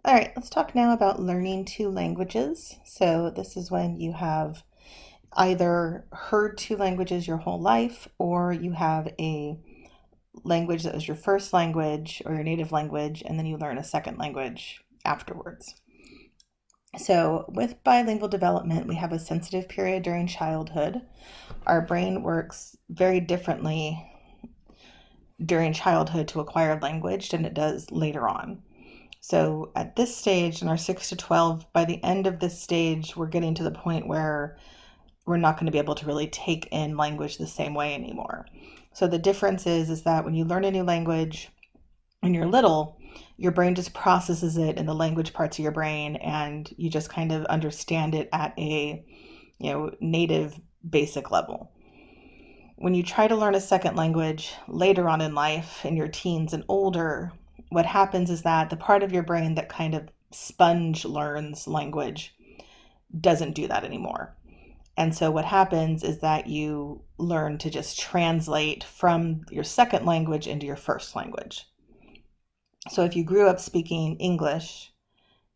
All right, let's talk now about learning two languages. So, this is when you have either heard two languages your whole life, or you have a language that was your first language or your native language, and then you learn a second language afterwards. So, with bilingual development, we have a sensitive period during childhood. Our brain works very differently during childhood to acquire language than it does later on. So at this stage in our 6 to 12, by the end of this stage, we're getting to the point where we're not going to be able to really take in language the same way anymore. So the difference is that when you learn a new language when you're little, your brain just processes it in the language parts of your brain and you just kind of understand it at a, native basic level. When you try to learn a second language later on in life, in your teens and older, what happens is that the part of your brain that kind of sponge learns language doesn't do that anymore. And so what happens is that you learn to just translate from your second language into your first language. So if you grew up speaking English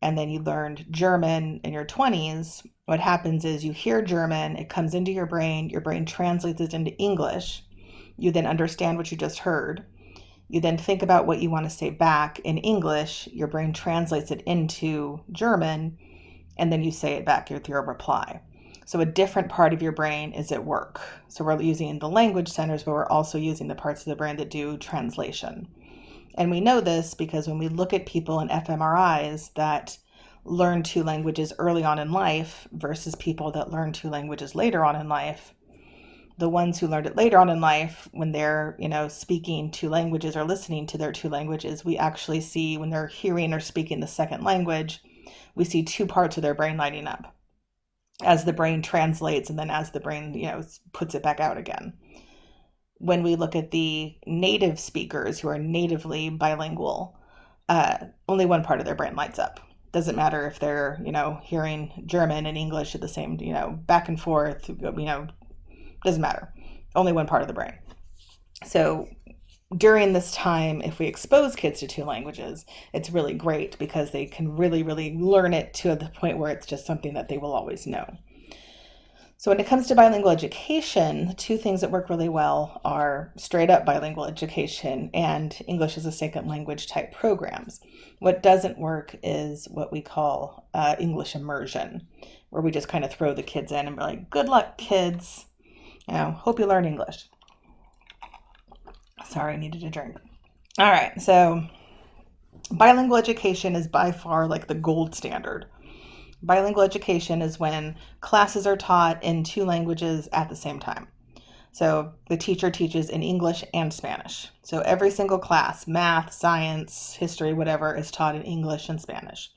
and then you learned German in your 20s, what happens is you hear German, it comes into your brain translates it into English. You then understand what you just heard. You then think about what you want to say back in English, your brain translates it into German, and then you say it back with your reply. So a different part of your brain is at work. So we're using the language centers, but we're also using the parts of the brain that do translation. And we know this because when we look at people in fMRIs that learn two languages early on in life versus people that learn two languages later on in life, the ones who learned it later on in life, when they're, speaking two languages or listening to their two languages, we actually see when they're hearing or speaking the second language, we see two parts of their brain lighting up as the brain translates and then as the brain, puts it back out again. When we look at the native speakers who are natively bilingual, only one part of their brain lights up. Doesn't matter if they're, hearing German and English at the same, back and forth, doesn't matter. Only one part of the brain. So during this time, if we expose kids to two languages, it's really great because they can really, really learn it to the point where it's just something that they will always know. So when it comes to bilingual education, the two things that work really well are straight up bilingual education and English as a second language type programs. What doesn't work is what we call English immersion, where we just kind of throw the kids in and be like, good luck, kids. Hope you learn English. Sorry, I needed a drink. All right, so bilingual education is by far like the gold standard. Bilingual education is when classes are taught in two languages at the same time. So the teacher teaches in English and Spanish. So every single class, math, science, history, whatever, is taught in English and Spanish.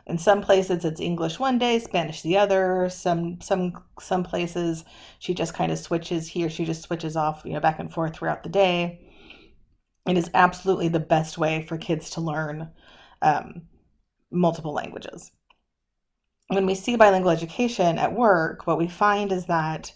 In some places it's English one day, Spanish the other. Some places she just kind of switches, he or she just switches off, back and forth throughout the day. It is absolutely the best way for kids to learn multiple languages. When we see bilingual education at work, what we find is that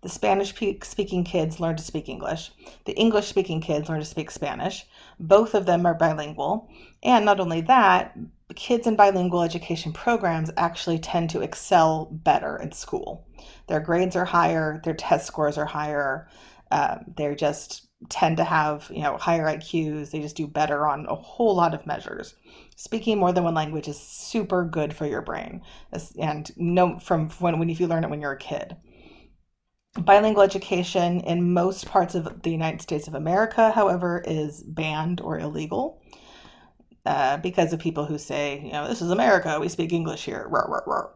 the Spanish speaking kids learn to speak English. The English speaking kids learn to speak Spanish. Both of them are bilingual. And not only that, kids in bilingual education programs actually tend to excel better in school. Their grades are higher, their test scores are higher. They just tend to have, higher IQs. They just do better on a whole lot of measures. Speaking more than one language is super good for your brain, and from when if you learn it when you're a kid. Bilingual education in most parts of the United States of America, however, is banned or illegal because of people who say, this is America, we speak English here. Rawr, rawr, rawr.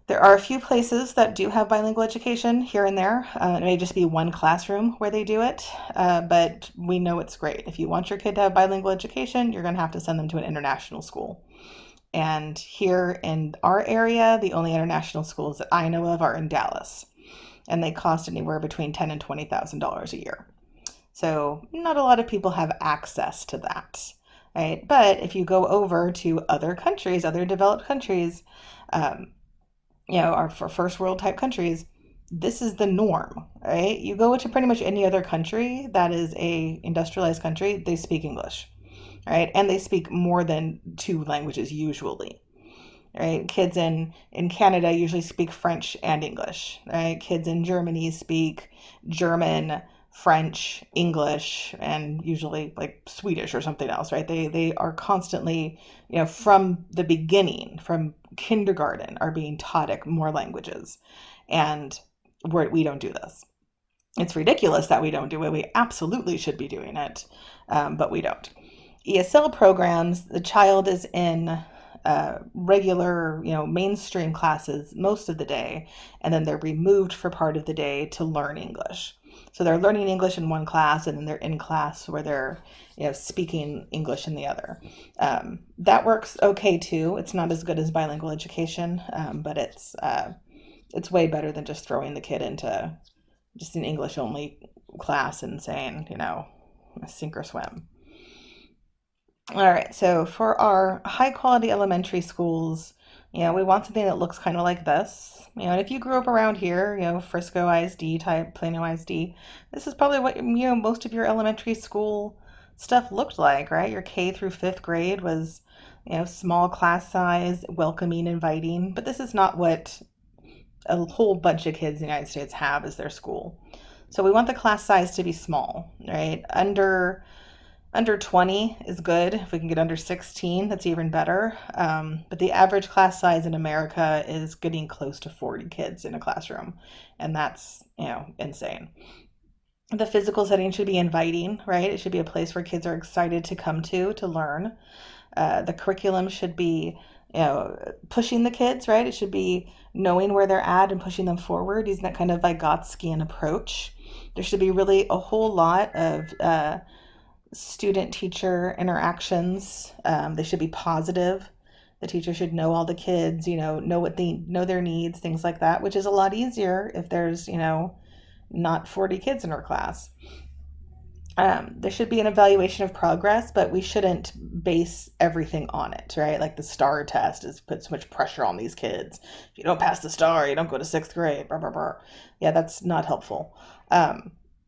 There are a few places that do have bilingual education here and there. It may just be one classroom where they do it, but we know it's great. If you want your kid to have bilingual education, you're going to have to send them to an international school. And here in our area, the only international schools that I know of are in Dallas, and they cost anywhere between $10,000 and $20,000 a year. So not a lot of people have access to that, right? But if you go over to other countries, other developed countries, our for first world type countries, this is the norm, right? You go to pretty much any other country that is a industrialized country, they speak English. right? And they speak more than two languages usually, right? Kids in Canada usually speak French and English, right? Kids in Germany speak German, French, English, and usually like Swedish or something else, right? They are constantly, from the beginning, from kindergarten, are being taught more languages, and we don't do this. It's ridiculous that we don't do it. We absolutely should be doing it, but we don't. ESL programs, the child is in regular, mainstream classes most of the day, and then they're removed for part of the day to learn English. So they're learning English in one class, and then they're in class where they're, speaking English in the other. That works okay too. It's not as good as bilingual education, but it's way better than just throwing the kid into just an English only class and saying, sink or swim. All right, so for our high quality elementary schools, we want something that looks kind of like this. And if you grew up around here, Frisco ISD type, Plano ISD, this is probably what, most of your elementary school stuff looked like, right? Your K through fifth grade was, small class size, welcoming, inviting, but this is not what a whole bunch of kids in the United States have as their school. So we want the class size to be small, right? Under 20 is good. If we can get under 16, that's even better. But the average class size in America is getting close to 40 kids in a classroom, and that's, insane. The physical setting should be inviting, right? It should be a place where kids are excited to come to learn. The curriculum should be, pushing the kids, right? It should be knowing where they're at and pushing them forward, using that kind of Vygotskian approach. There should be really a whole lot of student-teacher interactions. They should be positive. The teacher should know all the kids, know their needs, things like that, which is a lot easier if there's, not 40 kids in our class. There should be an evaluation of progress, but we shouldn't base everything on it, right? Like the STAR test has put so much pressure on these kids. If you don't pass the STAR, you don't go to sixth grade. Blah, blah, blah. Yeah, that's not helpful.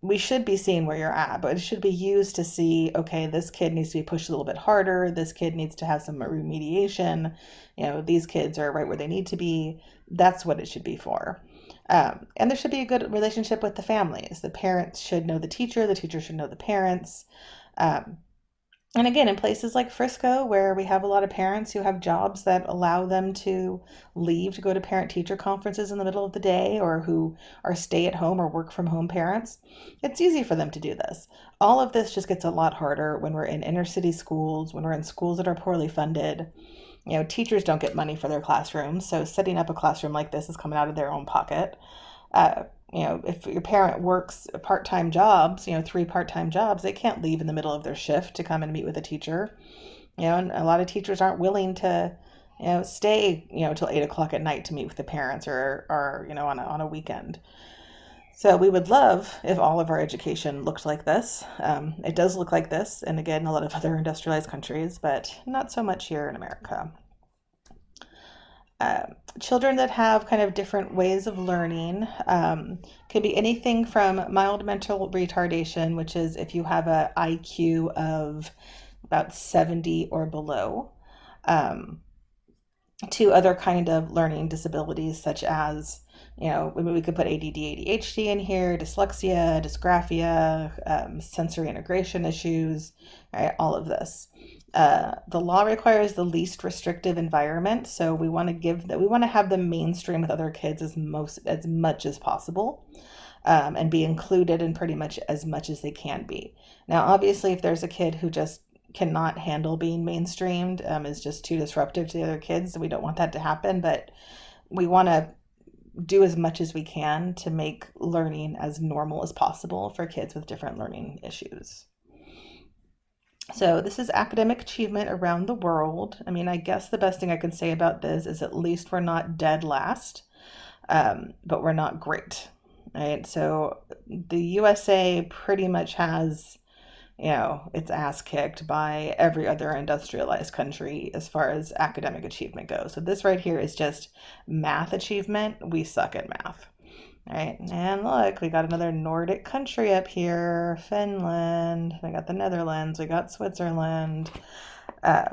We should be seeing where you're at, but it should be used to see, okay, this kid needs to be pushed a little bit harder. This kid needs to have some remediation. These kids are right where they need to be. That's what it should be for. And there should be a good relationship with the families. The parents should know the teacher should know the parents. And again, in places like Frisco, where we have a lot of parents who have jobs that allow them to leave to go to parent-teacher conferences in the middle of the day, or who are stay-at-home or work-from-home parents, it's easy for them to do this. All of this just gets a lot harder when we're in inner-city schools, when we're in schools that are poorly funded. Teachers don't get money for their classrooms, so setting up a classroom like this is coming out of their own pocket. If your parent works part-time jobs, 3 part-time jobs, they can't leave in the middle of their shift to come and meet with a teacher. And a lot of teachers aren't willing to, stay, till 8 o'clock at night to meet with the parents or on a weekend. So we would love if all of our education looked like this. It does look like this, and again, a lot of other industrialized countries, but not so much here in America. Children that have kind of different ways of learning can be anything from mild mental retardation, which is if you have an IQ of about 70 or below, to other kind of learning disabilities such as, we could put ADD, ADHD in here, dyslexia, dysgraphia, sensory integration issues, right? All of this. The law requires the least restrictive environment, so we want to have them mainstream with other kids as much as possible, and be included in pretty much as they can be. Now, obviously, if there's a kid who just cannot handle being mainstreamed, is just too disruptive to the other kids, we don't want that to happen, but we want to do as much as we can to make learning as normal as possible for kids with different learning issues. So this is academic achievement around the world. I mean, I guess the best thing I can say about this is at least we're not dead last, but we're not great, right? So the USA pretty much has, its ass kicked by every other industrialized country as far as academic achievement goes. So this right here is just math achievement. We suck at math. right? And look, we got another Nordic country up here, Finland. We got the Netherlands. We got Switzerland. Uh,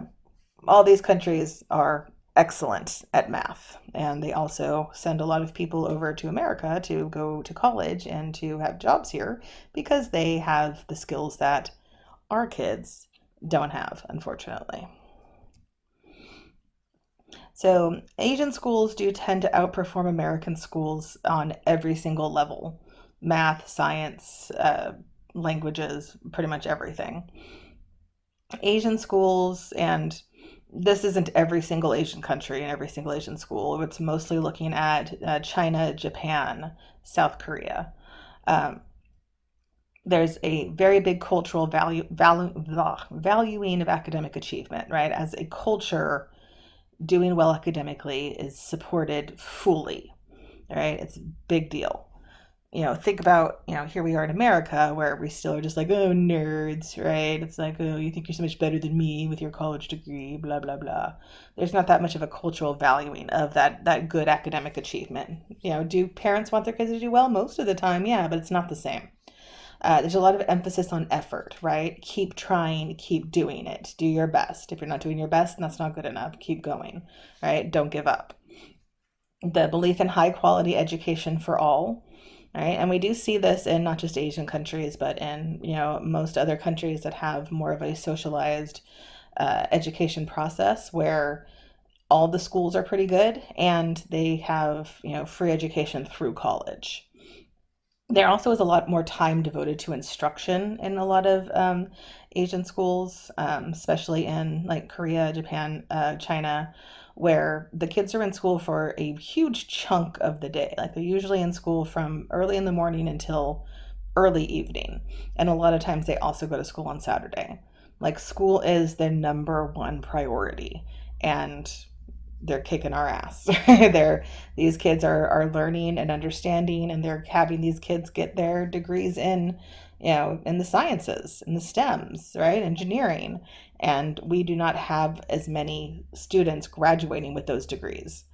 all these countries are excellent at math, and they also send a lot of people over to America to go to college and to have jobs here because they have the skills that our kids don't have, unfortunately. So, Asian schools do tend to outperform American schools on every single level: math, science, languages, pretty much everything. Asian schools, and this isn't every single Asian country and every single Asian school, it's mostly looking at China, Japan, South Korea. Um, there's a very big cultural valuing of academic achievement, right? As a culture, doing well academically is supported fully, right? It's a big deal. Think about, here we are in America where we still are just like, oh, nerds, right? It's like, oh, you think you're so much better than me with your college degree, blah, blah, blah. There's not that much of a cultural valuing of that good academic achievement. Do parents want their kids to do well? Most of the time, yeah, but it's not the same. There's a lot of emphasis on effort, right? Keep trying, keep doing it, do your best. If you're not doing your best, that's not good enough. Keep going, right? Don't give up. The belief in high quality education for all, right? And we do see this in not just Asian countries, but in most other countries that have more of a socialized education process where all the schools are pretty good and they have free education through college. There also is a lot more time devoted to instruction in a lot of Asian schools, especially in like Korea, Japan, China, where the kids are in school for a huge chunk of the day. Like they're usually in school from early in the morning until early evening. And a lot of times they also go to school on Saturday. Like school is their number one priority. And they're kicking our ass. These kids are learning and understanding, and they're having these kids get their degrees in the sciences, in the STEMs, right? Engineering. And we do not have as many students graduating with those degrees.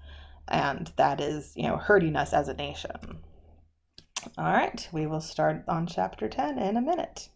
And that is, hurting us as a nation. All right, we will start on chapter 10 in a minute.